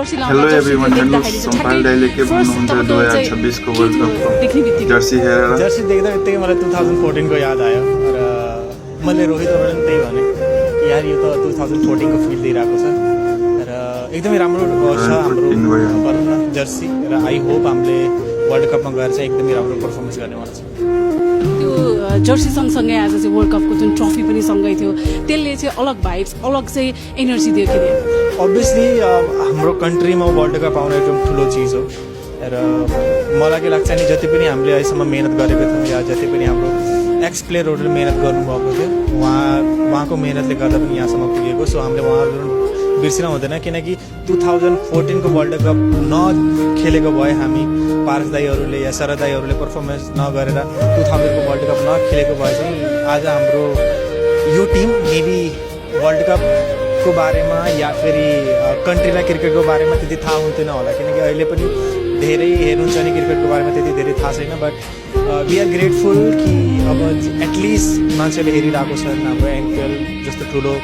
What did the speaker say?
Hello everyone, हेर्नुहोस् सम्पाल दाइले के भन्नुहुन्छ 2026 को वर्ल्ड कपको जर्सी हेरेर। जर्सी देख्दा बित्तिकै मलाई 2014 को याद आयो र मैले रोहित औरलाई त्यही भने कि यार यो त 2014 को फिल दिइरहेको छ र एकदमै राम्रो छ हाम्रो भनौँ न जर्सी र आई होप हामीले वर्ल्ड कपमा गएर चाहिँ एकदमै राम्रो पर्फर्मेन्स गर्नेवाला छ। त्यो जर्सी सँगसँगै आज चाहिँ वर्ल्ड कपको जुन ट्रफी पनि सँगै थियो त्यसले चाहिँ अलग भाइब्स अलग चाहिँ एनर्जी दियो के अभियसली हाम्रो कन्ट्रीमा वर्ल्ड कप आउन एकदम ठुलो चिज हो र मलाई के लाग्छ नि जति पनि हामीले अहिलेसम्म मेहनत गरेको थियौँ या जति पनि हाम्रो एक्स प्लेयरहरूले मेहनत गर्नुभएको थियो उहाँको मेहनतले गर्दा पनि यहाँसम्म पुगेको। सो हामीले उहाँहरू बिर्सिन हुँदैन किनकि 2014 को वर्ल्ड कप नखेलेको भए हामी पारस दाईहरूले या शरद दाईहरूले पर्फर्मेन्स नगरेर 2000 को वर्ल्ड कप नखेलेको भए चाहिँ आज हाम्रो यो टिम मेबी वर्ल्ड कपको बारेमा या फेरि कन्ट्रीलाई क्रिकेटको बारेमा त्यति थाहा हुन्थेन होला किनकि अहिले पनि धेरै हेर्नुहुन्छ नि क्रिकेटको बारेमा त्यति धेरै थाहा छैन। बट वी आर ग्रेटफुल कि अब एटलिस्ट मान्छेले हेरिरहेको छ हाम्रो एनपिएल जस्तो ठुलो